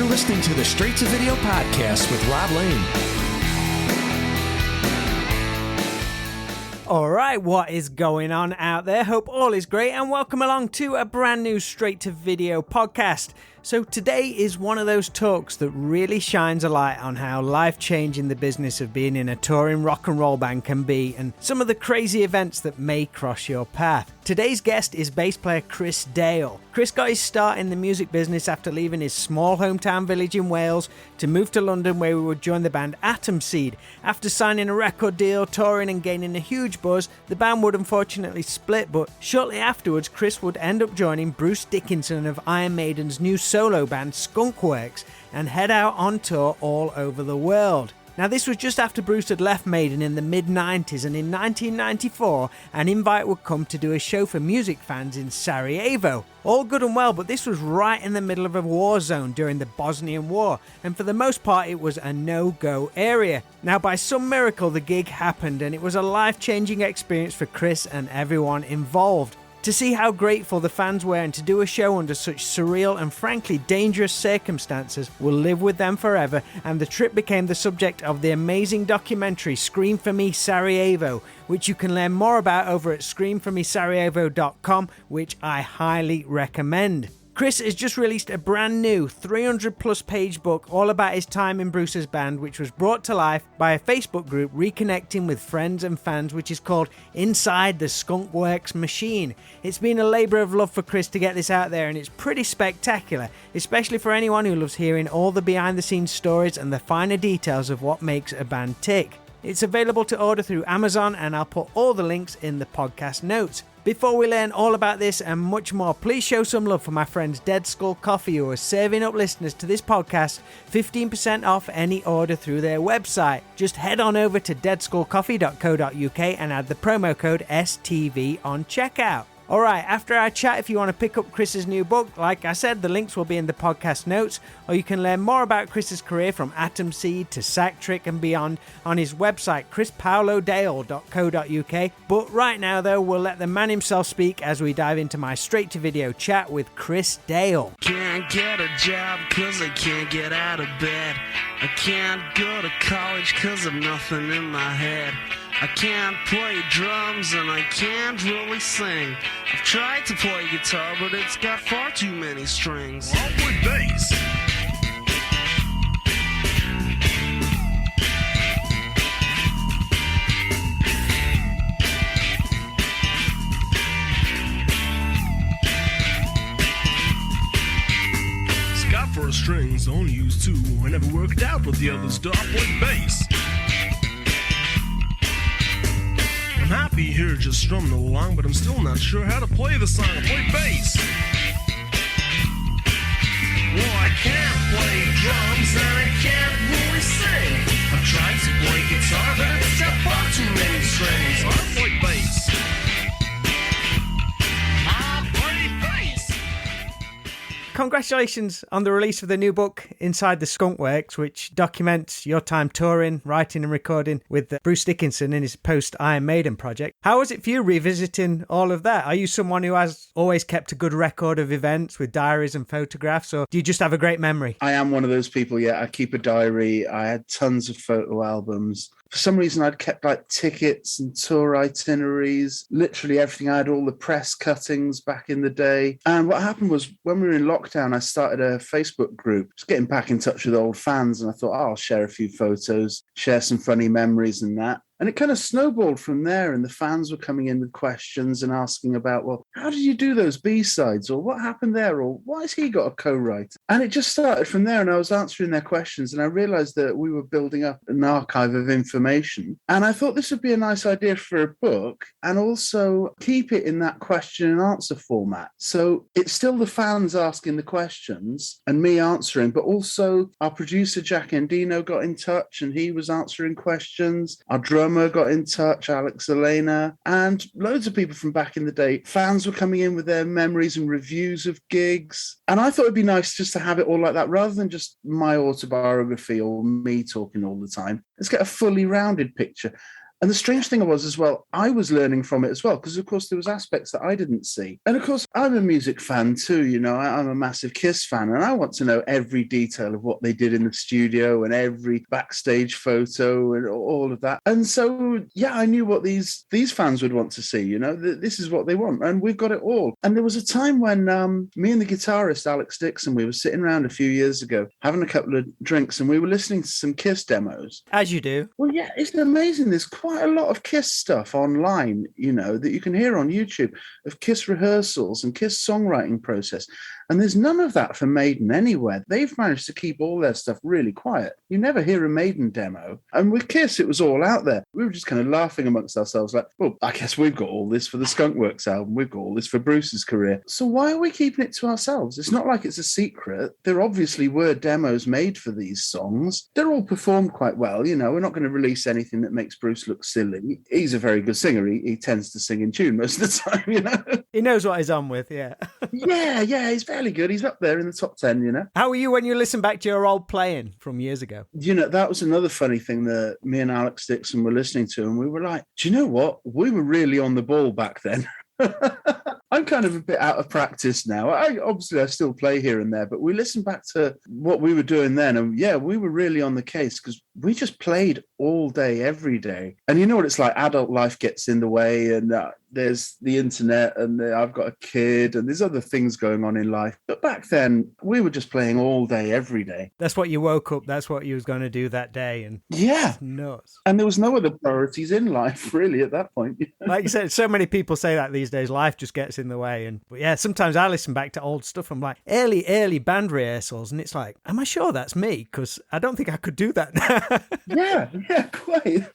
listening to the Straight to Video podcast with Rob Lane. All right, what is going on out there? Hope all is great and welcome along to a brand new Straight to Video podcast. So today is one of those talks that really shines a light on how life-changing the business of being in a touring rock and roll band can be and some of the crazy events that may cross your path. Today's guest is bass player Chris Dale. Chris got his start in the music business after leaving his small hometown village in Wales to move to London, where he would join the band Atom Seed. After signing a record deal, touring and gaining a huge buzz, the band would unfortunately split, but shortly afterwards Chris would end up joining Bruce Dickinson of Iron Maiden's new solo band Skunkworks and head out on tour all over the world. Now, this was just after Bruce had left Maiden in the mid-90s, and in 1994 an invite would come to do a show for music fans in Sarajevo. All good and well, but this was right in the middle of a war zone during the Bosnian War, and for the most part it was a no-go area. Now, by some miracle the gig happened, and it was a life-changing experience for Chris and everyone involved. To see how grateful the fans were and to do a show under such surreal and frankly dangerous circumstances will live with them forever, and the trip became the subject of the amazing documentary Scream For Me Sarajevo, which you can learn more about over at screamformesarajevo.com, which I highly recommend. Chris has just released a brand new 300 plus page book all about his time in Bruce's band, which was brought to life by a Facebook group reconnecting with friends and fans, which is called Inside The Skunkworks Machine. It's been a labour of love for Chris to get this out there, and it's pretty spectacular, especially for anyone who loves hearing all the behind the scenes stories and the finer details of what makes a band tick. It's available to order through Amazon, and I'll put all the links in the podcast notes. Before we learn all about this and much more, please show some love for my friends Dead Skull Coffee, who are serving up listeners to this podcast 15% off any order through their website. Just head on over to deadskullcoffee.co.uk and add the promo code STV on checkout. Alright, after our chat, if you want to pick up Chris's new book, like I said, the links will be in the podcast notes, or you can learn more about Chris's career from Atom Seed to Sack Trick and beyond on his website, chrispaolodale.co.uk. But right now, though, we'll let the man himself speak as we dive into my straight-to-video chat with Chris Dale. Can't get a job cause I can't get out of bed. I can't go to college cause I've nothing in my head. I can't play drums and I can't really sing. I've tried to play guitar, but it's got far too many strings. All with bass. Scott for strings, only used two. I never worked out with the other stuff with bass. I'm happy here just strumming along, but I'm still not sure how to play the song. I play bass. Well, I can't play drums and I can't really sing. I've tried to play guitar, but it's got far too many strings. I play bass. I play bass. Congratulations on the release of the new book, Inside The Skunkworks, which documents your time touring, writing and recording with Bruce Dickinson in his post-Iron Maiden project. How was it for you revisiting all of that? Are you someone who has always kept a good record of events with diaries and photographs, or do you just have a great memory? I am one of those people, yeah. I keep a diary. I had tons of photo albums. For some reason, I'd kept like tickets and tour itineraries, literally everything. I had all the press cuttings back in the day. And what happened was when we were in lockdown, I started a Facebook group, just getting back in touch with old fans. And I thought, oh, I'll share a few photos, share some funny memories and that. And it kind of snowballed from there, and the fans were coming in with questions and asking about, well, how did you do those B-sides? Or what happened there? Or why has he got a co-write? And it just started from there, and I was answering their questions, and I realized that we were building up an archive of information. And I thought this would be a nice idea for a book, and also keep it in that question and answer format. So it's still the fans asking the questions and me answering, but also our producer, Jack Endino, got in touch, and he was answering questions. Our drummer got in touch, Alex Elena, and loads of people from back in the day. Fans were coming in with their memories and reviews of gigs. And I thought it'd be nice just to have it all like that, rather than just my autobiography or me talking all the time. Let's get a fully rounded picture. And the strange thing was as well, I was learning from it as well, because of course there was aspects that I didn't see. And of course, I'm a music fan too, you know, I'm a massive Kiss fan, and I want to know every detail of what they did in the studio and every backstage photo and all of that. And so, yeah, I knew what these fans would want to see, you know, this is what they want, and we've got it all. And there was a time when me and the guitarist, Alex Dixon, we were sitting around a few years ago, having a couple of drinks, and we were listening to some Kiss demos. As you do. Well, yeah, it's amazing. There's quite a lot of Kiss stuff online, you know, that you can hear on YouTube of Kiss rehearsals and Kiss songwriting process. And there's none of that for Maiden anywhere. They've managed to keep all their stuff really quiet. You never hear a Maiden demo. And with Kiss, it was all out there. We were just kind of laughing amongst ourselves like, well, I guess we've got all this for the Skunkworks album. We've got all this for Bruce's career. So why are we keeping it to ourselves? It's not like it's a secret. There obviously were demos made for these songs. They're all performed quite well. You know, we're not going to release anything that makes Bruce look silly. He's a very good singer. He tends to sing in tune most of the time, you know. He knows what he's on with, yeah. yeah, he's fairly good. He's up there in the top 10, you know. How were you when you listen back to your old playing from years ago? You know, that was another funny thing that me and Alex Dixon were listening to, and we were like, do you know what? We were really on the ball back then. I'm kind of a bit out of practice now. I still play here and there, but we listen back to what we were doing then, and yeah, we were really on the case because we just played all day, every day. And you know what it's like? Adult life gets in the way, and there's the internet, and I've got a kid, and there's other things going on in life. But back then, we were just playing all day, every day. That's what you woke up. That's what you was going to do that day, and yeah, nuts. And there was no other priorities in life, really, at that point. Like you said, so many people say that these days. Life just gets in the way, and but yeah, sometimes I listen back to old stuff. I'm like early band rehearsals, and it's like, am I sure that's me? Because I don't think I could do that. yeah, quite.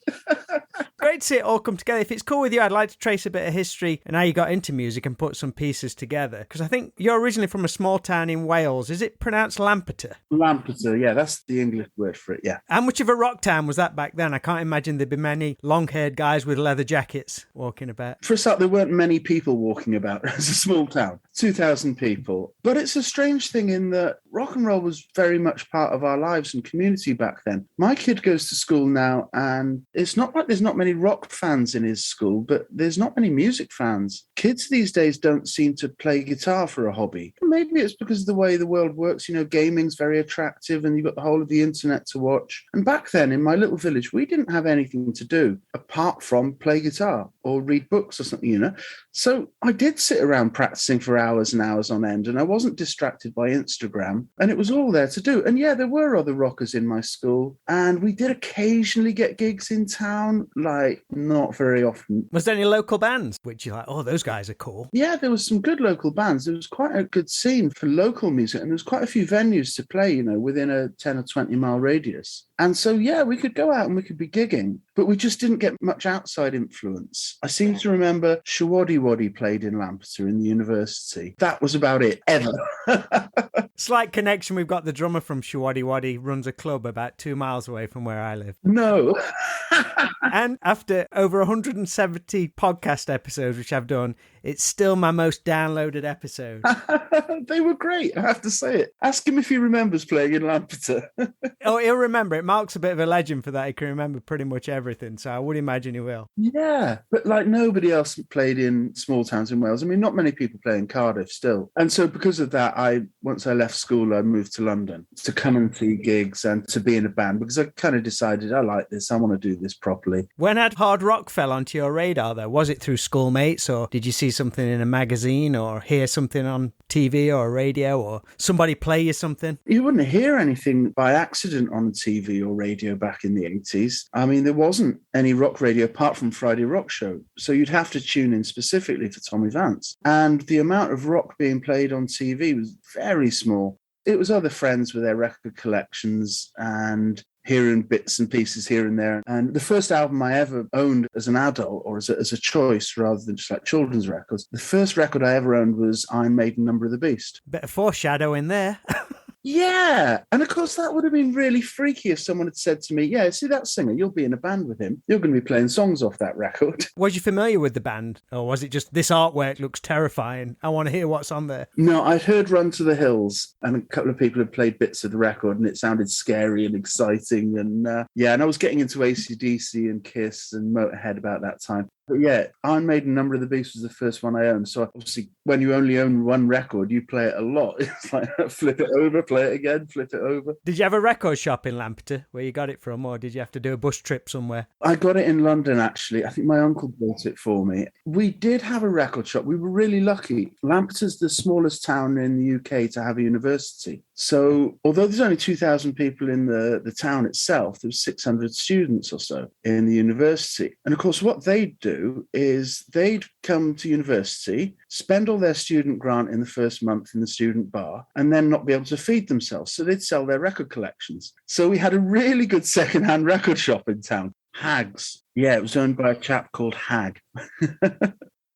Great to see it all come together. If it's cool with you, I'd like to trace a bit of history and how you got into music and put some pieces together. Because I think you're originally from a small town in Wales. Is it pronounced Lampeter? Lampeter, yeah, that's the English word for it, yeah. How much of a rock town was that back then? I can't imagine there'd be many long-haired guys with leather jackets walking about. For a start, there weren't many people walking about. It's a small town, 2,000 people. But it's a strange thing in that rock and roll was very much part of our lives and community back then. My kid goes to school now, and it's not like there's not many rock fans in his school, but there's not many music fans. Kids these days don't seem to play guitar for a hobby. Maybe it's because of the way the world works. You know, gaming's very attractive, and you've got the whole of the internet to watch. And back then, in my little village, we didn't have anything to do apart from play guitar or read books or something, you know. So I did sit around practicing for hours and hours on end, and I wasn't distracted by Instagram, and it was all there to do. And yeah, there were other rockers in my school, and we did occasionally get gigs in town, like not very often. Was there any local bands which you're like, oh, those guys are cool? Yeah, there was some good local bands. There was quite a good scene for local music, and there was quite a few venues to play, you know, within a 10 or 20 mile radius. And so, yeah, we could go out and we could be gigging, but we just didn't get much outside influence. I seem to remember Shawaddy Waddy played in Lampeter in the university. That was about it, ever. Slight connection, we've got the drummer from Shawaddy Waddy runs a club about 2 miles away from where I live. No. And after over 170 podcast episodes, which I've done, it's still my most downloaded episode. They were great, I have to say it. Ask him if he remembers playing in Lampeter. Oh, he'll remember it. Mark's a bit of a legend for that. He can remember pretty much everything, so I would imagine he will. Yeah, but like nobody else played in small towns in Wales. I mean, not many people play in Cardiff still. And so because of that, once I left school, I moved to London to come and see gigs and to be in a band, because I kind of decided I like this, I want to do this properly. When had hard rock fell onto your radar, though? Was it through schoolmates, or did you see something in a magazine or hear something on TV or radio, or somebody play you something? You wouldn't hear anything by accident on TV or radio back in the 80s. I mean, there wasn't any rock radio apart from Friday Rock Show. So you'd have to tune in specifically for Tommy Vance. And the amount of rock being played on TV was very small. It was other friends with their record collections and hearing bits and pieces here and there. And the first album I ever owned as an adult, or as a choice rather than just like children's records, the first record I ever owned was Iron Maiden, Number of the Beast. Bit of foreshadowing there. Yeah. And of course, that would have been really freaky if someone had said to me, yeah, see that singer, you'll be in a band with him. You're going to be playing songs off that record. Was you familiar with the band? Or was it just, this artwork looks terrifying, I want to hear what's on there? No, I'd heard Run to the Hills, and a couple of people had played bits of the record, and it sounded scary and exciting. And and I was getting into AC/DC and Kiss and Motorhead about that time. But yeah, Iron Maiden, Number of the Beast was the first one I owned. So obviously, when you only own one record, you play it a lot. It's like flip it over, play it again, flip it over. Did you have a record shop in Lampeter where you got it from, or did you have to do a bus trip somewhere? I got it in London, actually. I think my uncle bought it for me. We did have a record shop. We were really lucky. Lampeter's the smallest town in the UK to have a university. So although there's only 2,000 people in the town itself, there's 600 students or so in the university. And of course, what they'd do is they'd come to university, spend all their student grant in the first month in the student bar, and then not be able to feed themselves. So they'd sell their record collections. So we had a really good secondhand record shop in town. Hags. Yeah, it was owned by a chap called Hag.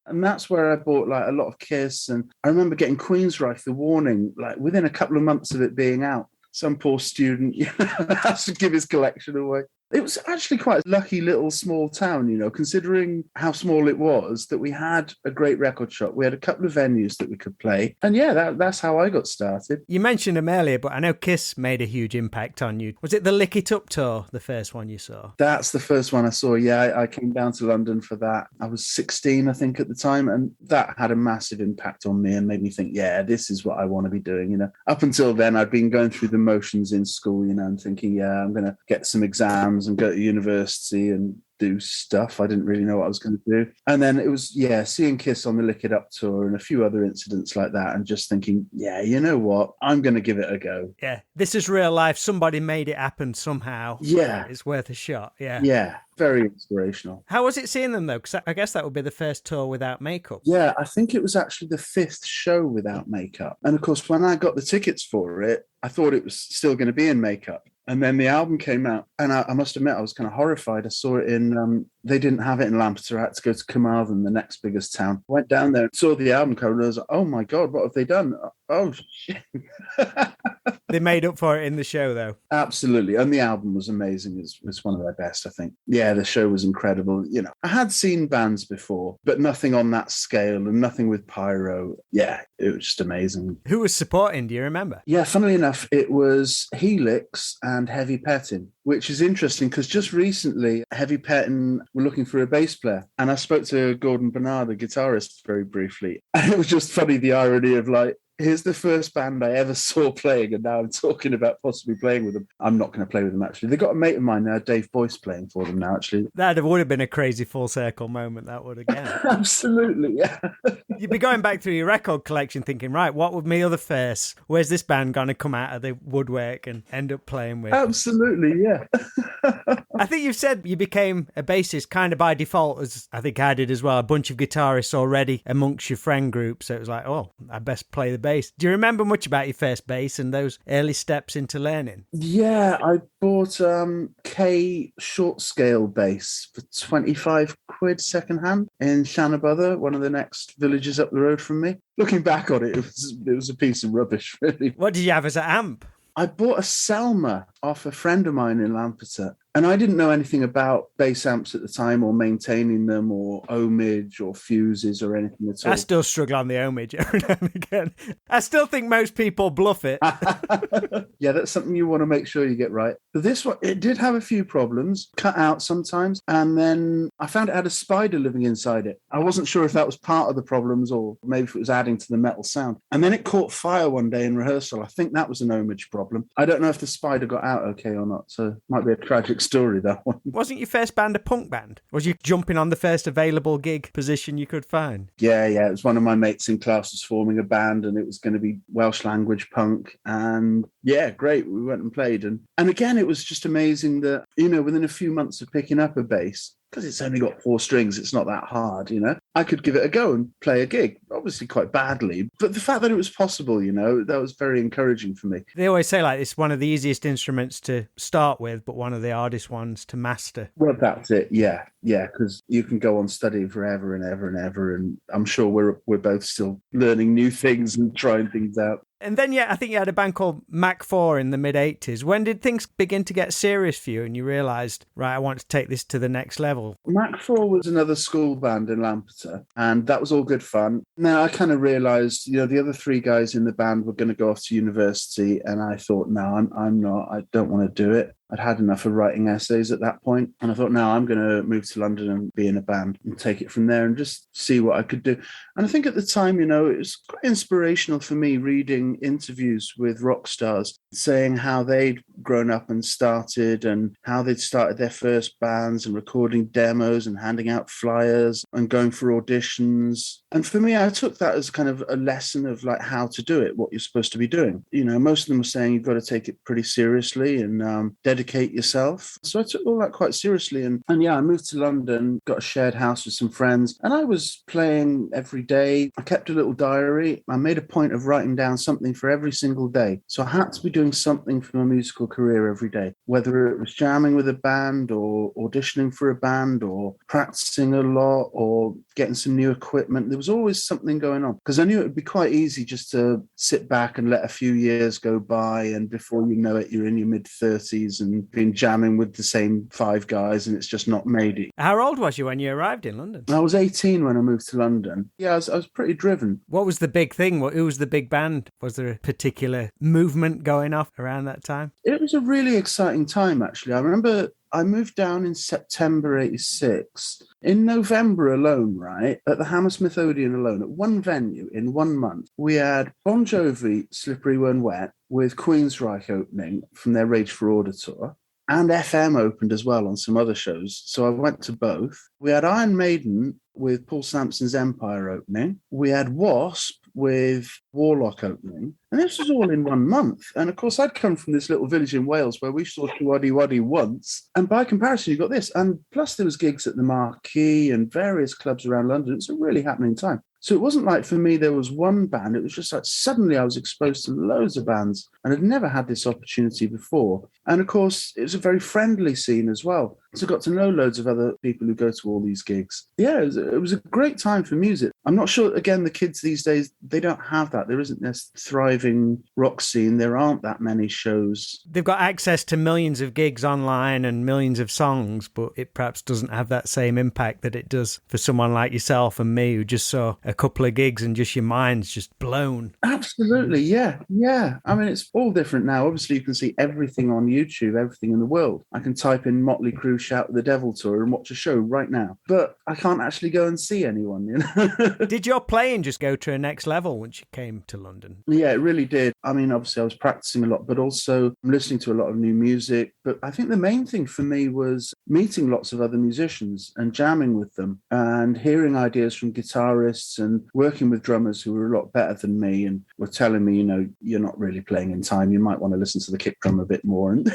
And that's where I bought like a lot of Kiss. And I remember getting Queensryche, The Warning, like within a couple of months of it being out. Some poor student has to give his collection away. It was actually quite a lucky little small town, considering how small it was, that we had a great record shop. We had a couple of venues that we could play. And yeah, that's how I got started. You mentioned them earlier, but I know Kiss made a huge impact on you. Was it the Lick It Up tour, the first one you saw? That's the first one I saw. Yeah, I came down to London for that. I was 16, I think, at the time. And that had a massive impact on me and made me think, yeah, this is what I want to be doing. Up until then, I'd been going through the motions in school, and thinking, yeah, I'm going to get some exams and go to university and do stuff. I didn't really know what I was going to do. And then it was, seeing Kiss on the Lick It Up tour and a few other incidents like that and just thinking, yeah, you know what? I'm going to give it a go. Yeah, this is real life. Somebody made it happen somehow. Yeah. It's worth a shot. Yeah. Yeah. Very inspirational. How was it seeing them, though? Because I guess that would be the first tour without makeup. Yeah, I think it was actually the 5th show without makeup. And of course, when I got the tickets for it, I thought it was still going to be in makeup. And then the album came out, and I must admit, I was kind of horrified. I saw it in, they didn't have it in Lampeter. I had to go to Carmarthen, the next biggest town. I went down there and saw the album cover, and I was like, oh my God, what have they done? Oh, shit. They made up for it in the show, though. Absolutely. And the album was amazing. It was one of their best, I think. Yeah, the show was incredible. I had seen bands before, but nothing on that scale and nothing with pyro. Yeah, it was just amazing. Who was supporting? Do you remember? Yeah, funnily enough, it was Helix and Heavy Petting, which is interesting because just recently, Heavy Petting were looking for a bass player. And I spoke to Gordon Bernard, the guitarist, very briefly. And it was just funny, the irony of like, here's the first band I ever saw playing, and now I'm talking about possibly playing with them. I'm not going to play with them, actually. They've got a mate of mine now, Dave Boyce, playing for them now, actually. That would have been a crazy full circle moment, that would again. Absolutely, yeah. You'd be going back through your record collection thinking, right, what would me or the first? Where's this band going to come out of the woodwork and end up playing with? Absolutely, yeah. I think you've said you became a bassist kind of by default, as I think I did as well. A bunch of guitarists already amongst your friend group, so it was like, oh, I best play the bass. Do you remember much about your first bass and those early steps into learning? Yeah, I bought K short scale bass for 25 quid secondhand in Shanabother, one of the next villages up the road from me. Looking back on it, it was a piece of rubbish, really. What did you have as an amp? I bought a Selma off a friend of mine in Lampeter. And I didn't know anything about bass amps at the time, or maintaining them, or ohmage, or fuses, or anything at all. I still struggle on the ohmage every now and again. I still think most people bluff it. Yeah, that's something you want to make sure you get right. But this one, it did have a few problems, cut out sometimes. And then I found it had a spider living inside it. I wasn't sure if that was part of the problems, or maybe if it was adding to the metal sound. And then it caught fire one day in rehearsal. I think that was an ohmage problem. I don't know if the spider got out okay or not, so it might be a tragic story, that one. Wasn't your first band a punk band? Was you jumping on the first available gig position you could find? Yeah. It was one of my mates in class was forming a band, and it was going to be Welsh language punk. And yeah, great. We went and played. And again, it was just amazing that, within a few months of picking up a bass, because it's only got 4 strings, it's not that hard, I could give it a go and play a gig, obviously quite badly. But the fact that it was possible, that was very encouraging for me. They always say, like, it's one of the easiest instruments to start with, but one of the hardest ones to master. Well, that's it, yeah, because you can go on studying forever and ever and ever, and I'm sure we're both still learning new things and trying things out. And then, I think you had a band called Mac 4 in the mid-'80s. When did things begin to get serious for you and you realised, right, I want to take this to the next level? Mac 4 was another school band in Lampeter, and that was all good fun. Now, I kind of realised, the other three guys in the band were going to go off to university, and I thought, no, I'm not. I don't want to do it. I'd had enough of writing essays at that point, and I thought, no, I'm going to move to London and be in a band and take it from there and just see what I could do. And I think at the time, it was quite inspirational for me reading interviews with rock stars saying how they'd grown up and started and how they'd started their first bands and recording demos and handing out flyers and going for auditions. And for me, I took that as kind of a lesson of like how to do it, what you're supposed to be doing. Most of them were saying you've got to take it pretty seriously and dedicate yourself. So I took all that quite seriously. And I moved to London, got a shared house with some friends, and I was playing every day. I kept a little diary. I made a point of writing down something for every single day. So I had to be doing something for my musical career every day, whether it was jamming with a band or auditioning for a band or practicing a lot or getting some new equipment. There was always something going on because I knew it would be quite easy just to sit back and let a few years go by, and before you know it, you're in your mid-30s and been jamming with the same five guys and it's just not made it. How old was you when you arrived in London? I was 18 when I moved to London. Yeah, I was pretty driven. What was the big thing? Who was the big band? Was there a particular movement going off around that time? It was a really exciting time, actually. I remember I moved down in September 86. In November alone, right, at the Hammersmith Odeon alone, at one venue in 1 month, we had Bon Jovi, Slippery When Wet, with Queensryche opening from their Rage for Order tour. And FM opened as well on some other shows. So I went to both. We had Iron Maiden with Paul Sampson's Empire opening. We had Wasp with Warlock opening. And this was all in 1 month. And of course, I'd come from this little village in Wales where we saw Waddy Waddy once. And by comparison, you got this. And plus there was gigs at the Marquee and various clubs around London. It's a really happening time. So it wasn't like for me there was one band. It was just like suddenly I was exposed to loads of bands and I'd never had this opportunity before. And of course, it was a very friendly scene as well. So I got to know loads of other people who go to all these gigs. Yeah, it was a great time for music. I'm not sure, again, the kids these days, they don't have that. There isn't this thriving rock scene. There aren't that many shows. They've got access to millions of gigs online and millions of songs, but it perhaps doesn't have that same impact that it does for someone like yourself and me who just saw a couple of gigs and just your mind's just blown. Absolutely, yeah. I mean, it's all different now. Obviously, you can see everything on YouTube, everything in the world. I can type in Motley Crue Shout the Devil Tour and watch a show right now, but I can't actually go and see anyone, Did your playing just go to a next level once you came to London? Yeah, it really did. I mean, obviously I was practicing a lot, but also I'm listening to a lot of new music. But I think the main thing for me was meeting lots of other musicians and jamming with them and hearing ideas from guitarists and working with drummers who were a lot better than me and were telling me, you're not really playing in time. You might want to listen to the kick drum a bit more and,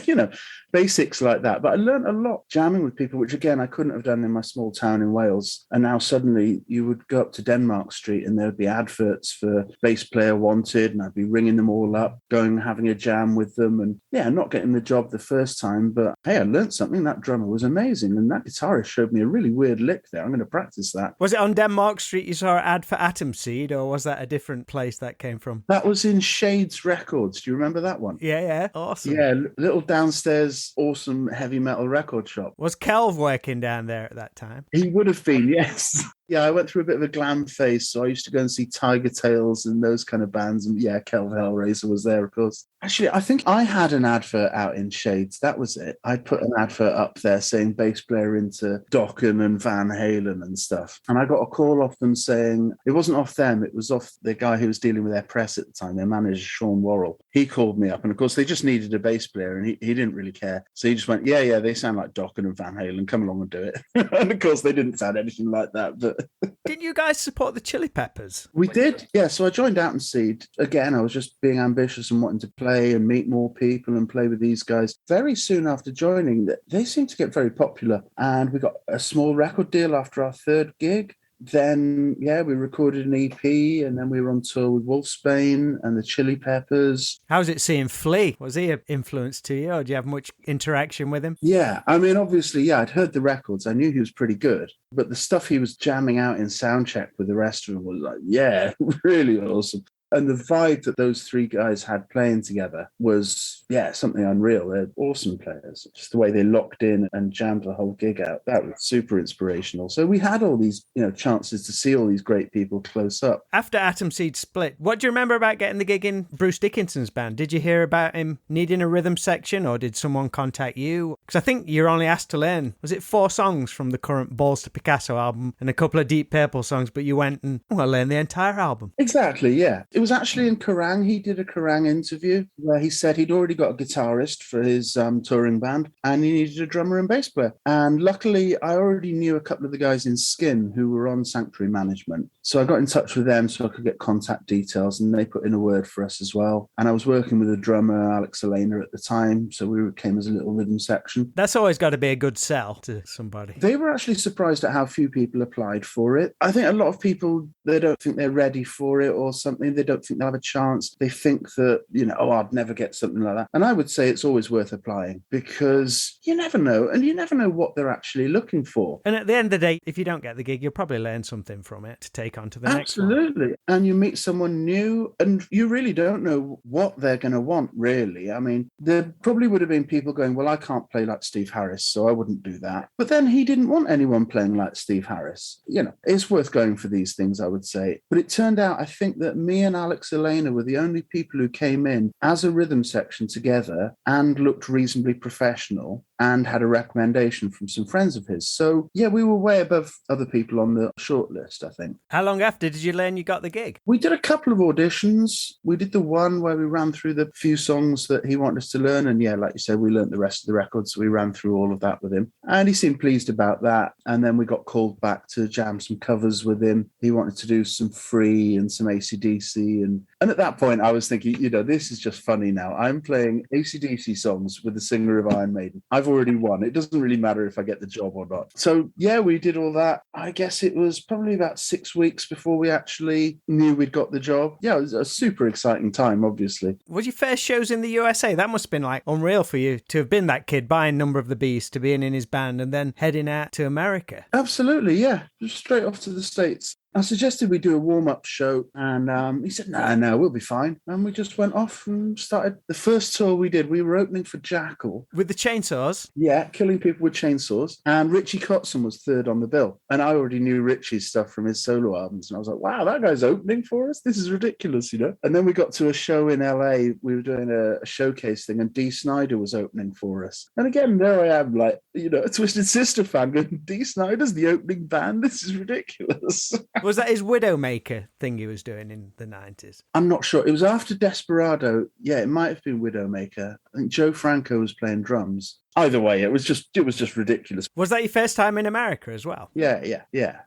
basics like that. But I learned a lot jamming with people, which again, I couldn't have done in my small town in Wales. And now suddenly you would go up to Denmark Street and there would be adverts for bass player wanted, and I'd be ringing them all up, going and having a jam with them. And yeah, not getting the job the first time, but hey, I learned something. That drummer was amazing. And that guitarist showed me a really weird lick there. I'm going to practice that. Was it on Denmark Street you saw an ad for Atom Seed, or was that a different place that came from? That was in Shades Records. Do you remember that one? Yeah. Awesome. Yeah, little downstairs, awesome heavy metal record shop. Was Kelv working down there at that time? He would have been, yes. Yeah, I went through a bit of a glam phase, so I used to go and see Tiger Tails and those kind of bands. And yeah, Kelv Hellraiser was there, of course. Actually, I think I had an advert out in Shades. That was it. I put an advert up there saying bass player into Dokken and Van Halen and stuff. And I got a call off them saying, it wasn't off them, it was off the guy who was dealing with their press at the time, their manager, Sean Worrell. He called me up, and of course, they just needed a bass player, and he didn't really care. So he just went, yeah, they sound like Dokken and Van Halen, come along and do it. And of course, they didn't sound anything like that, but... Didn't you guys support the Chili Peppers? We did, yeah. So I joined Out and Seed. Again, I was just being ambitious and wanting to play and meet more people and play with these guys. Very soon after joining, they seemed to get very popular. And we got a small record deal after our third gig. Then, yeah, we recorded an EP, and then we were on tour with Wolfsbane and the Chili Peppers. How was it seeing Flea? Was he an influence to you, or do you have much interaction with him? Yeah, I mean, obviously, yeah, I'd heard the records. I knew he was pretty good. But the stuff he was jamming out in soundcheck with the rest of them was like, yeah, really awesome. And the vibe that those three guys had playing together was, something unreal. They're awesome players. Just the way they locked in and jammed the whole gig out. That was super inspirational. So we had all these, chances to see all these great people close up. After Atom Seed split, what do you remember about getting the gig in Bruce Dickinson's band? Did you hear about him needing a rhythm section, or did someone contact you? Because I think you're only asked to learn, was it 4 songs from the current Balls to Picasso album and a couple of Deep Purple songs, but you went and learned the entire album? Exactly, yeah. It was actually in Kerrang. He did a Kerrang interview where he said he'd already got a guitarist for his touring band and he needed a drummer and bass player. And luckily, I already knew a couple of the guys in Skin who were on Sanctuary Management. So I got in touch with them so I could get contact details, and they put in a word for us as well. And I was working with a drummer, Alex Elena, at the time, so we came as a little rhythm section. That's always got to be a good sell to somebody. They were actually surprised at how few people applied for it. I think a lot of people, they don't think they're ready for it or something. They don't think they'll have a chance. They think that, I'd never get something like that. And I would say it's always worth applying because you never know. And you never know what they're actually looking for. And at the end of the day, if you don't get the gig, you'll probably learn something from it to take on to the next one. Absolutely. And you meet someone new and you really don't know what they're going to want, really. I mean, there probably would have been people going, well, I can't play like Steve Harris, so I wouldn't do that. But then he didn't want anyone playing like Steve Harris. It's worth going for these things, I would say. But it turned out, I think that me and Alex Elena were the only people who came in as a rhythm section together and looked reasonably professional and had a recommendation from some friends of his. So, we were way above other people on the shortlist, I think. How long after did you learn you got the gig? We did a couple of auditions. We did the one where we ran through the few songs that he wanted us to learn. And like you said, we learned the rest of the records. So we ran through all of that with him. And he seemed pleased about that. And then we got called back to jam some covers with him. He wanted to do some Free and some AC/DC. And at that point, I was thinking, this is just funny now. I'm playing AC/DC songs with the singer of Iron Maiden. I've already won. It doesn't really matter if I get the job or not. So, we did all that. I guess it was probably about 6 weeks before we actually knew we'd got the job. It was a super exciting time, obviously. Was your first shows in the USA? That must have been unreal for you to have been that kid buying Number of the Beast, to being in his band and then heading out to America. Absolutely, yeah. Just straight off to the States. I suggested we do a warm-up show, and he said, no, we'll be fine. And we just went off and started. The first tour we did, we were opening for Jackal. With the chainsaws? Yeah, killing people with chainsaws. And Richie Kotzen was third on the bill. And I already knew Richie's stuff from his solo albums. And I was like, wow, that guy's opening for us? This is ridiculous, And then we got to a show in LA. We were doing a showcase thing, and Dee Snider was opening for us. And again, there I am, a Twisted Sister fan going, Dee Snider's the opening band? This is ridiculous. Was that his Widowmaker thing he was doing in the 90s? I'm not sure. It was after Desperado. Yeah, it might have been Widowmaker. I think Joe Franco was playing drums. Either way, it was just ridiculous. Was that your first time in America as well? Yeah.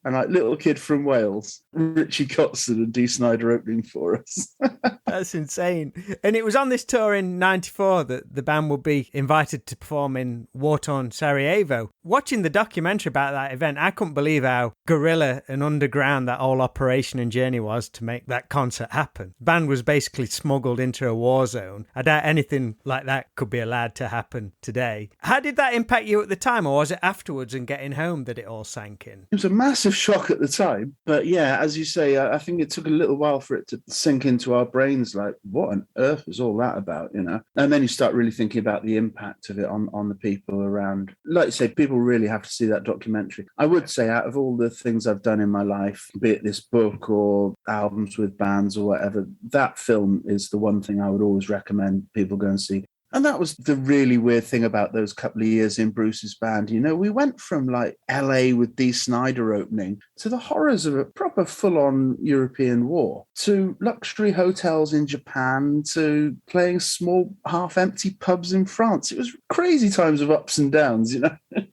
And little kid from Wales, Richie Kotzen and Dee Snider opening for us. That's insane. And it was on this tour in 94 that the band would be invited to perform in war-torn Sarajevo. Watching the documentary about that event, I couldn't believe how guerrilla and underground that whole operation and journey was to make that concert happen. The band was basically smuggled into a war zone. I doubt anything like that could be allowed to happen today. How did that impact you at the time, or was it afterwards and getting home that it all sank in? It was a massive shock at the time. But as you say, I think it took a little while for it to sink into our brains, what on earth was all that about, And then you start really thinking about the impact of it on the people around. Like you say, people really have to see that documentary. I would say out of all the things I've done in my life, be it this book or albums with bands or whatever, that film is the one thing I would always recommend people go and see. And that was the really weird thing about those couple of years in Bruce's band. We went from LA with Dee Snider opening to the horrors of a proper full-on European war, to luxury hotels in Japan, to playing small half-empty pubs in France. It was crazy times of ups and downs,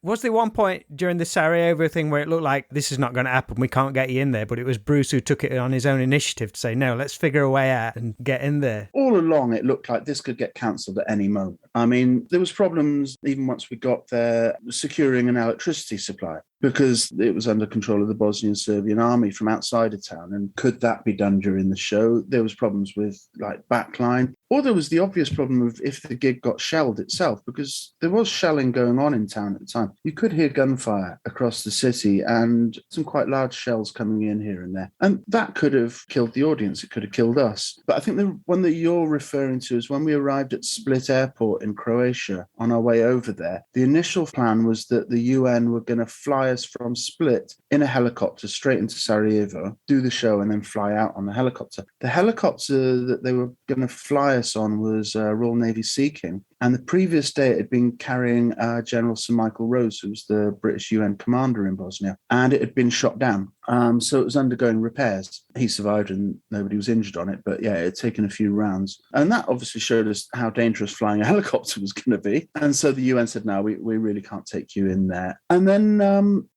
Was there one point during the Sarajevo thing where it looked like this is not going to happen, we can't get you in there, but it was Bruce who took it on his own initiative to say, no, let's figure a way out and get in there? All along, it looked like this could get cancelled at any moment. I mean, there was problems even once we got there securing an electricity supply. because it was under control of the Bosnian Serbian army from outside of town. And could that be done during the show? There was problems with like backline, or there was the obvious problem of if the gig got shelled itself, because there was shelling going on in town at the time. You could hear gunfire across the city and some quite large shells coming in here and there. And that could have killed the audience. It could have killed us. But I think the one that you're referring to is when we arrived at Split Airport in Croatia on our way over there, the initial plan was that the UN were going to fly us from Split in a helicopter straight into Sarajevo, do the show, and then fly out on the helicopter. The helicopter that they were going to fly us on was Royal Navy Sea King. And the previous day, it had been carrying General Sir Michael Rose, who was the British UN commander in Bosnia, and it had been shot down. So it was undergoing repairs. He survived and nobody was injured on it. But yeah, it had taken a few rounds. And that obviously showed us how dangerous flying a helicopter was going to be. And so the UN said, no, we really can't take you in there. And then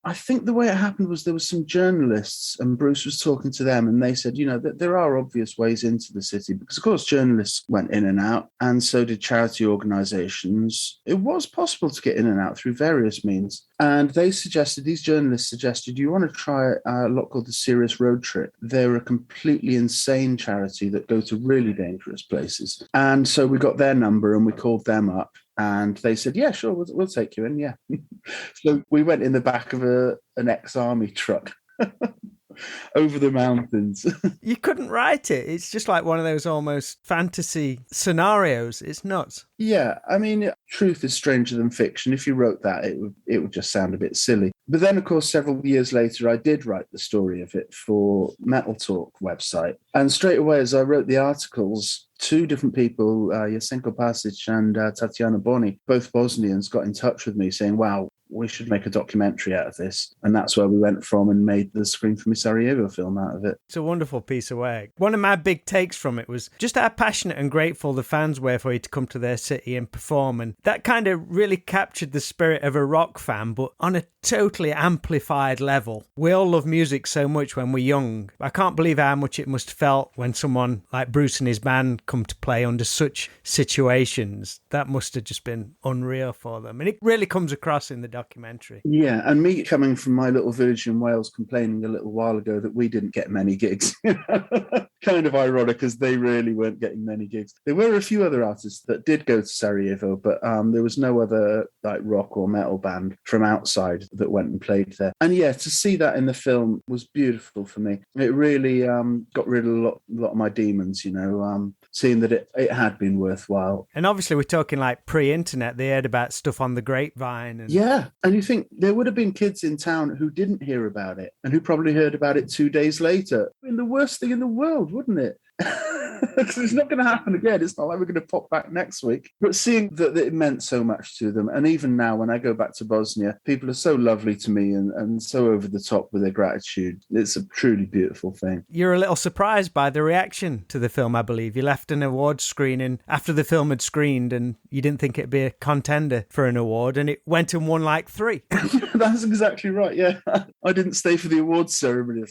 I think the way it happened was there were some journalists and Bruce was talking to them and they said, you know, that there are obvious ways into the city because, of course, journalists went in and out and so did charity organisations. It was possible to get in and out through various means. And these journalists suggested, you want to try a lot called the Serious Road Trip. They're a completely insane charity that go to really dangerous places. And so we got their number and we called them up. And they said, yeah, sure, we'll take you in, yeah. So we went in the back of an ex-army truck over the mountains. You couldn't write it. It's just like one of those almost fantasy scenarios. It's nuts. Yeah, I mean, truth is stranger than fiction. If you wrote that, it would just sound a bit silly. But then, of course, several years later, I did write the story of it for Metal Talk website. And straight away, as I wrote the articles, two different people, Jasenko Bassist and Tatiana Boni, both Bosnians, got in touch with me saying, wow, we should make a documentary out of this. And that's where we went from and made the Scream for Me Sarajevo film out of it. It's a wonderful piece of work. One of my big takes from it was just how passionate and grateful the fans were for you to come to their city and perform. And that kind of really captured the spirit of a rock fan, but on a totally amplified level. We all love music so much when we're young. I can't believe how much it must have felt when someone like Bruce and his band come to play under such situations. That must have just been unreal for them. And it really comes across in the documentary. Yeah, and me coming from my little village in Wales complaining a little while ago that we didn't get many gigs. Kind of ironic because they really weren't getting many gigs. There were a few other artists that did go to Sarajevo, but there was no other like rock or metal band from outside that went and played there. And yeah, to see that in the film was beautiful for me. It really got rid of a lot of my demons, you know, seeing that it had been worthwhile. And obviously we're talking like pre-internet. They heard about stuff on the grapevine. And... yeah, and you think there would have been kids in town who didn't hear about it and who probably heard about it 2 days later. I mean, the worst thing in the world, wouldn't it? Because it's not going to happen again. It's not like we're going to pop back next week. But seeing that it meant so much to them, and even now when I go back to Bosnia, people are so lovely to me and so over the top with their gratitude. It's a truly beautiful thing. You're a little surprised by the reaction to the film, I believe. You left an awards screening after the film had screened and you didn't think it'd be a contender for an award, and it went and won like 3. That's exactly right, yeah. I didn't stay for the awards ceremony.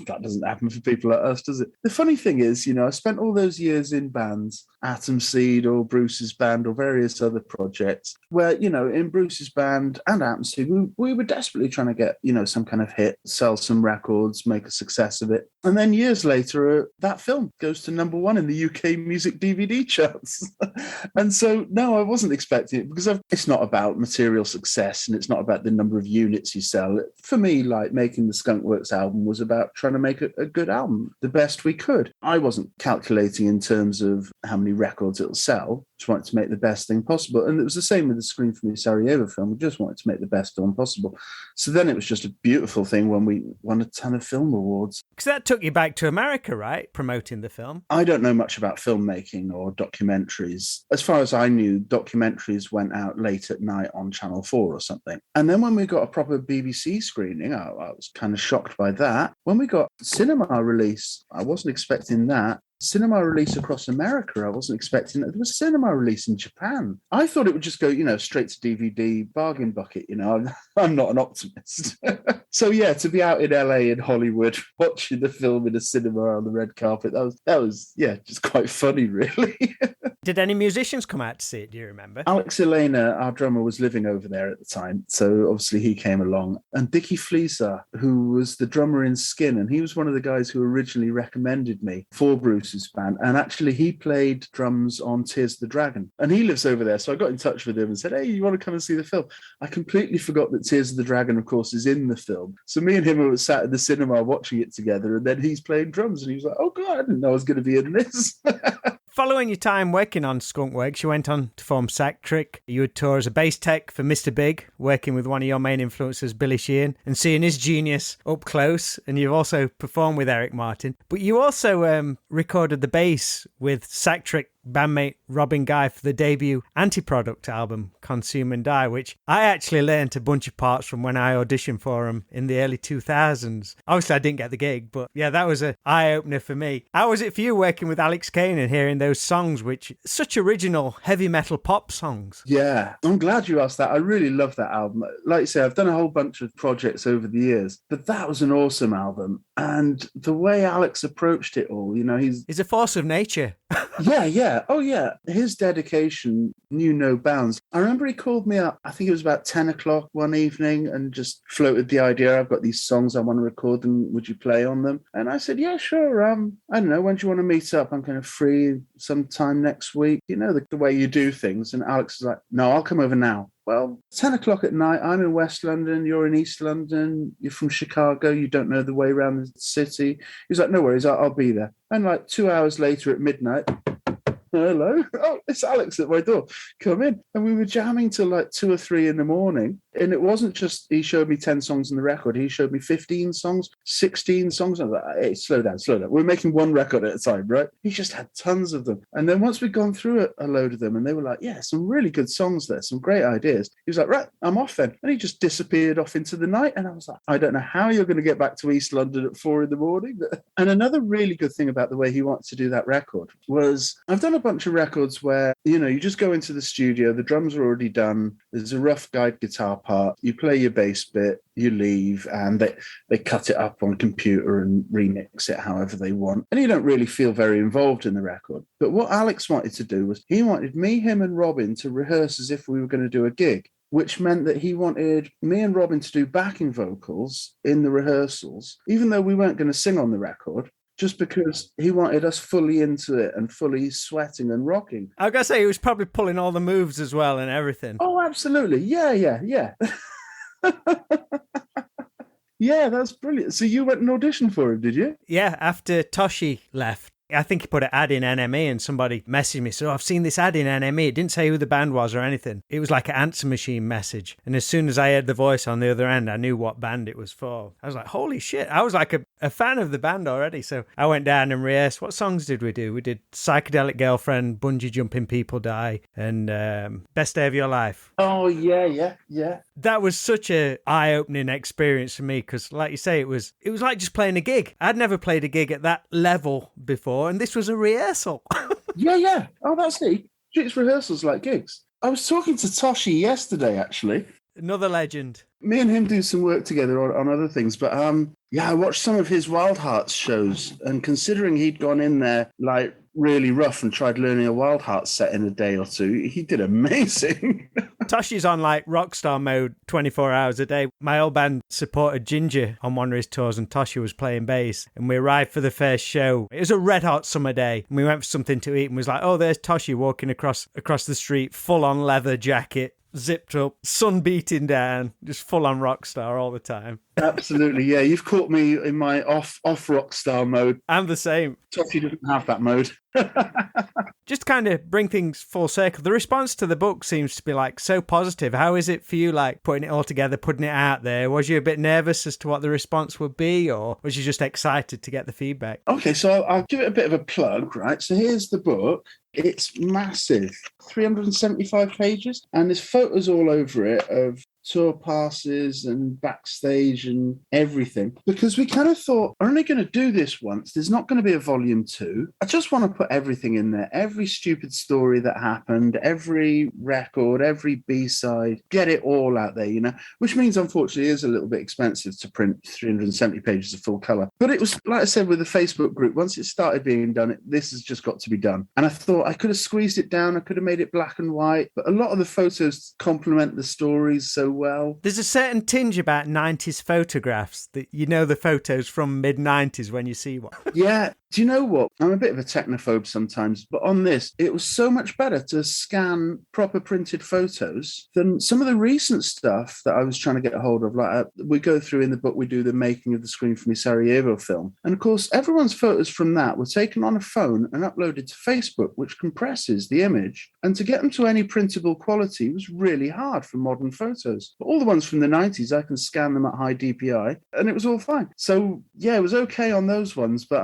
That doesn't happen for people like us, does it? The funny thing is, you know, I spent all those years in bands, Atom Seed or Bruce's band or various other projects where, you know, in Bruce's band and Atom Seed, we were desperately trying to get, you know, some kind of hit, sell some records, make a success of it. And then years later, that film goes to number 1 in the UK music DVD charts. And so, no, I wasn't expecting it because it's not about material success and it's not about the number of units you sell. For me, like making the Skunkworks album was about trying to make a good album, the best we could. I wasn't calculating in terms of how many records it'll sell. Just wanted to make the best thing possible. And it was the same with the Scream for Me Sarajevo film. We just wanted to make the best film possible. So then it was just a beautiful thing when we won a ton of film awards. Because that took you back to America, right? Promoting the film. I don't know much about filmmaking or documentaries. As far as I knew, documentaries went out late at night on Channel 4 or something. And then when we got a proper BBC screening, I was kind of shocked by that. When we got cinema release, I wasn't expecting that. cinema release across America. I wasn't expecting it. There was a cinema release in Japan. I thought it would just go, straight to DVD, bargain bucket. I'm not an optimist. So yeah, to be out in LA in Hollywood watching the film in a cinema on the red carpet, that was just quite funny, really. Did any musicians come out to see it? Do you remember? Alex Elena, our drummer, was living over there at the time, so obviously he came along. And Dickie Fleeser, who was the drummer in Skin, and he was one of the guys who originally recommended me for Bruce's band. And actually, he played drums on Tears of the Dragon, and he lives over there. So I got in touch with him and said, "Hey, you want to come and see the film?" I completely forgot that Tears of the Dragon, of course, is in the film. So me and him were sat in the cinema watching it together, and then he's playing drums, and he was like, "Oh God, I didn't know I was going to be in this." Following your time working on Skunkworks, you went on to form Sacktrick. You would tour as a bass tech for Mr. Big, working with one of your main influences, Billy Sheehan, and seeing his genius up close. And you've also performed with Eric Martin. But you also recorded the bass with Sacktrick bandmate Robin Guy for the debut Anti-Product album, Consume and Die, which I actually learned a bunch of parts from when I auditioned for him in the early 2000s. Obviously, I didn't get the gig, but yeah, that was an eye-opener for me. How was it for you working with Alex Kane and hearing those songs, which such original heavy metal pop songs? Yeah, I'm glad you asked that. I really love that album. Like you say, I've done a whole bunch of projects over the years, but that was an awesome album. And the way Alex approached it all, he's a force of nature. Yeah. Oh, yeah. His dedication knew no bounds. I remember he called me up, I think it was about 10 o'clock one evening, and just floated the idea, I've got these songs I want to record them. Would you play on them? And I said, yeah, sure. I don't know, when do you want to meet up? I'm kind of free sometime next week. The way you do things. And Alex was like, no, I'll come over now. Well, 10 o'clock at night, I'm in West London, you're in East London, you're from Chicago, you don't know the way around the city. He's like, no worries, I'll be there. And like 2 hours later at midnight, hello, oh, it's Alex at my door, come in. And we were jamming till like 2 or 3 in the morning. And it wasn't just he showed me 10 songs on the record, he showed me 15 songs, 16 songs. I was like, hey, slow down. We're making one record at a time, right? He just had tons of them. And then once we'd gone through a load of them, and they were like, yeah, some really good songs there, some great ideas. He was like, right, I'm off then. And he just disappeared off into the night. And I was like, I don't know how you're going to get back to East London at 4 in the morning. And another really good thing about the way he wanted to do that record was, I've done a bunch of records where, you just go into the studio, the drums are already done, there's a rough guide guitar part, you play your bass bit, you leave, and they cut it up on computer and remix it however they want. And you don't really feel very involved in the record. But what Alex wanted to do was he wanted me, him and Robin to rehearse as if we were going to do a gig, which meant that he wanted me and Robin to do backing vocals in the rehearsals, even though we weren't going to sing on the record, just because he wanted us fully into it and fully sweating and rocking. I gotta say, he was probably pulling all the moves as well and everything. Oh, absolutely. Yeah. Yeah, that's brilliant. So you went and auditioned for him, did you? Yeah, after Toshi left. I think he put an ad in NME and somebody messaged me. So I've seen this ad in NME. It didn't say who the band was or anything. It was like an answer machine message. And as soon as I heard the voice on the other end, I knew what band it was for. I was like, holy shit. I was like a fan of the band already. So I went down and rehearsed. What songs did we do? We did Psychedelic Girlfriend, Bungee Jumping People Die, and Best Day of Your Life. Oh, yeah. That was such a eye-opening experience for me because, like you say, it was like just playing a gig. I'd never played a gig at that level before. And this was a rehearsal. Yeah. Oh, that's neat. Treats rehearsals like gigs. I was talking to Toshi yesterday, actually. Another legend. Me and him do some work together on other things, but I watched some of his Wild Hearts shows, and considering he'd gone in there like really rough and tried learning a Wild Hearts set in a day or two, he did amazing. Toshi's on like rockstar mode 24 hours a day. My old band supported Ginger on one of his tours and Toshi was playing bass, and we arrived for the first show. It was a red hot summer day and we went for something to eat and was like, oh, there's Toshi walking across the street, full on leather jacket, zipped up, sun beating down, just full on rock star all the time. Absolutely, yeah. You've caught me in my off rock star mode. I'm the same. Toshi doesn't have that mode. Just kind of bring things full circle. The response to the book seems to be like so positive. How is it for you, like putting it all together, putting it out there? Was you a bit nervous as to what the response would be, or was you just excited to get the feedback? Okay, so I'll give it a bit of a plug, right? So here's the book. It's massive, 375 pages, and there's photos all over it of tour passes and backstage and everything, because we kind of thought, we're only going to do this once. There's not going to be a volume 2. I just want to put everything in there. Every stupid story that happened, every record, every B-side, get it all out there, which means, unfortunately, it is a little bit expensive to print 370 pages of full color. But it was, like I said, with the Facebook group, once it started being done, this has just got to be done. And I thought I could have squeezed it down. I could have made it black and white, but a lot of the photos complement the stories so well. There's a certain tinge about 90s photographs that the photos from mid-90s when you see one. Yeah. Do you know what? I'm a bit of a technophobe sometimes, but on this, it was so much better to scan proper printed photos than some of the recent stuff that I was trying to get a hold of. Like we go through in the book, we do the making of the Screen for Me Sarajevo film. And of course, everyone's photos from that were taken on a phone and uploaded to Facebook, which compresses the image. And to get them to any printable quality was really hard for modern photos. But all the ones from the 90s, I can scan them at high DPI and it was all fine. So yeah, it was okay on those ones, but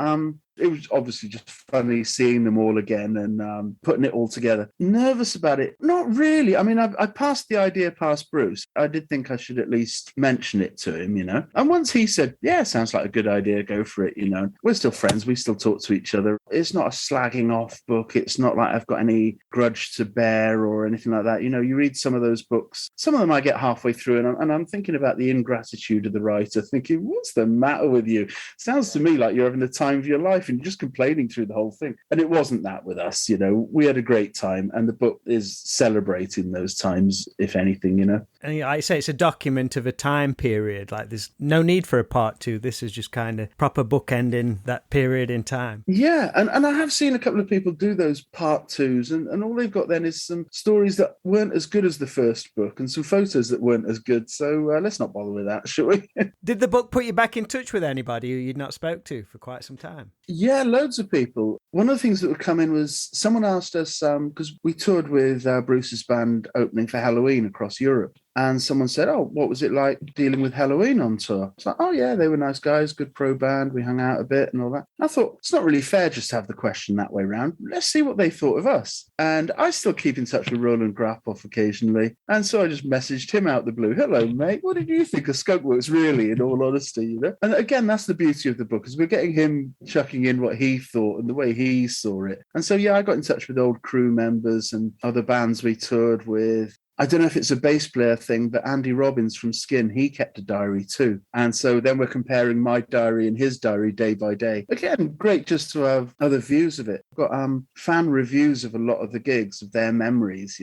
it was obviously just funny seeing them all again and putting it all together. Nervous about it? Not really. I mean, I passed the idea past Bruce. I did think I should at least mention it to him, And once he said, yeah, sounds like a good idea, go for it, We're still friends. We still talk to each other. It's not a slagging off book. It's not like I've got any grudge to bear or anything like that. You read some of those books. Some of them I get halfway through and I'm thinking about the ingratitude of the writer, thinking, what's the matter with you? Sounds to me like you're having the time of your life and just complaining through the whole thing. And it wasn't that with us, We had a great time and the book is celebrating those times, if anything, And like I say, it's a document of a time period. Like there's no need for a part 2. This is just kind of proper bookending that period in time. Yeah, and I have seen a couple of people do those part 2s and all they've got then is some stories that weren't as good as the first book and some photos that weren't as good. So let's not bother with that, shall we? Did the book put you back in touch with anybody who you'd not spoke to for quite some time? Yeah, loads of people. One of the things that would come in was someone asked us, because we toured with Bruce's band opening for Halloween across Europe. And someone said, oh, what was it like dealing with Halloween on tour? It's like, oh, yeah, they were nice guys, good pro band. We hung out a bit and all that. I thought, it's not really fair just to have the question that way around. Let's see what they thought of us. And I still keep in touch with Roland Grappoff occasionally. And so I just messaged him out the blue. Hello, mate. What did you think of Skunkworks, really, in all honesty? And again, that's the beauty of the book, is we're getting him chucking in what he thought and the way he saw it. And so, yeah, I got in touch with old crew members and other bands we toured with. I don't know if it's a bass player thing, but Andy Robbins from Skin, he kept a diary too. And so then we're comparing my diary and his diary day by day. Again, great just to have other views of it. I've got fan reviews of a lot of the gigs, of their memories,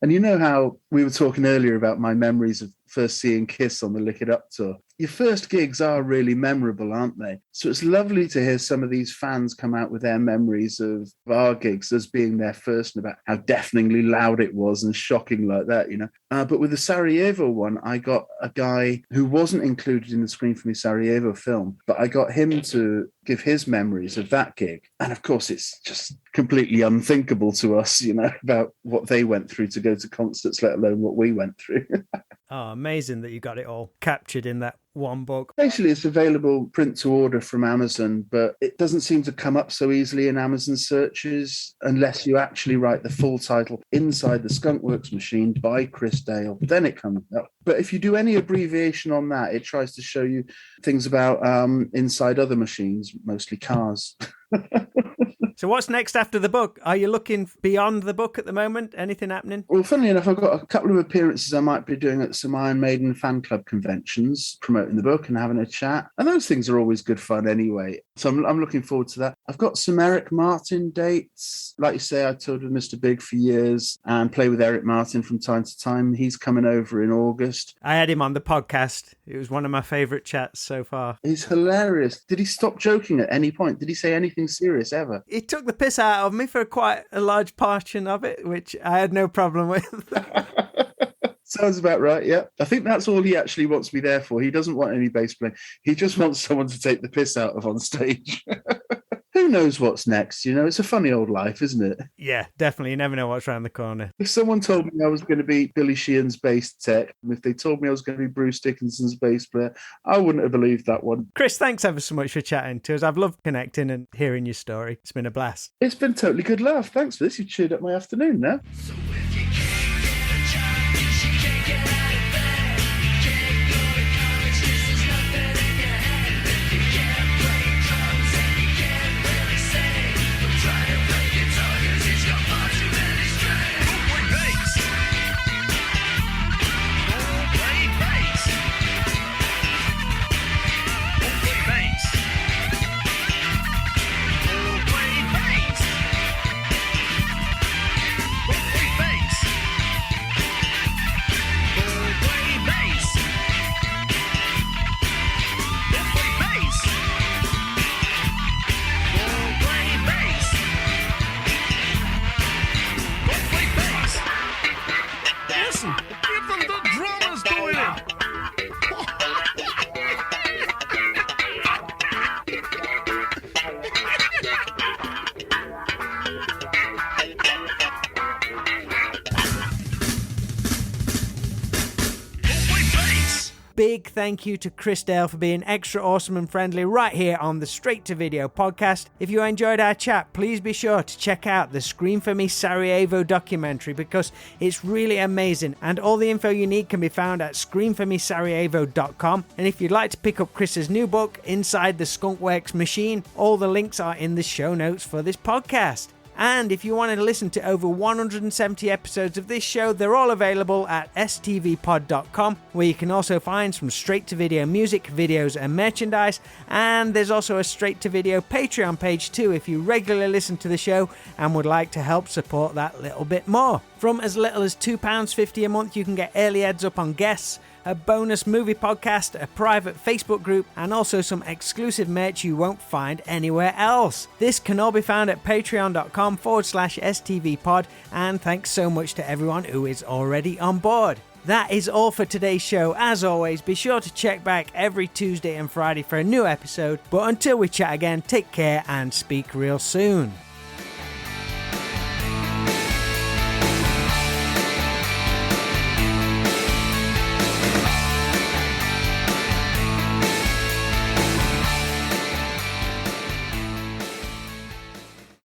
And you know how we were talking earlier about my memories of first seeing Kiss on the Lick It Up tour. Your first gigs are really memorable, aren't they? So it's lovely to hear some of these fans come out with their memories of our gigs as being their first and about how deafeningly loud it was and shocking like that, But with the Sarajevo one, I got a guy who wasn't included in the Screen for Me Sarajevo film, but I got him to give his memories of that gig. And of course, it's just completely unthinkable to us, about what they went through to go to concerts, let alone what we went through. Oh, amazing that you got it all captured in that one book. Basically, it's available print to order from Amazon, but it doesn't seem to come up so easily in Amazon searches unless you actually write the full title, Inside The Skunkworks Machine by Chris Dale. Then it comes up. But if you do any abbreviation on that, it tries to show you things about inside other machines, mostly cars. So what's next after the book? Are you looking beyond the book at the moment? Anything happening? Well, funnily enough, I've got a couple of appearances I might be doing at some Iron Maiden fan club conventions, promoting the book and having a chat. And those things are always good fun anyway. So I'm looking forward to that. I've got some Eric Martin dates. Like you say, I toured with Mr. Big for years and play with Eric Martin from time to time. He's coming over in August. I had him on the podcast. It was one of my favourite chats so far. He's hilarious. Did he stop joking at any point? Did he say anything serious ever? It took the piss out of me for quite a large portion of it, which I had no problem with. Sounds about right, yeah. I think that's all he actually wants me there for. He doesn't want any bass playing. He just wants someone to take the piss out of on stage. Who knows what's next? It's a funny old life, isn't it? Yeah, definitely. You never know what's around the corner. If someone told me I was going to be Billy Sheehan's bass tech, and if they told me I was going to be Bruce Dickinson's bass player, I wouldn't have believed that one. Chris, thanks ever so much for chatting to us. I've loved connecting and hearing your story. It's been a blast. It's been totally good laugh. Thanks for this. You've cheered up my afternoon now. So if you can't get a job, 'cause you can't get out of bed. Listen, even the drummer's doing it. Big thank you to Chris Dale for being extra awesome and friendly right here on the Straight to Video podcast. If you enjoyed our chat, please be sure to check out the Scream for Me Sarajevo documentary because it's really amazing, and all the info you need can be found at screamformesarajevo.com. And if you'd like to pick up Chris's new book, Inside The Skunkworks Machine, all the links are in the show notes for this podcast. And if you want to listen to over 170 episodes of this show, they're all available at stvpod.com, where you can also find some straight-to-video music, videos, and merchandise. And there's also a straight-to-video Patreon page too if you regularly listen to the show and would like to help support that little bit more. From as little as £2.50 a month, you can get early heads up on guests, a bonus movie podcast, a private Facebook group, and also some exclusive merch you won't find anywhere else. This can all be found at patreon.com/STVpod, and thanks so much to everyone who is already on board. That is all for today's show. As always, be sure to check back every Tuesday and Friday for a new episode. But until we chat again, take care and speak real soon.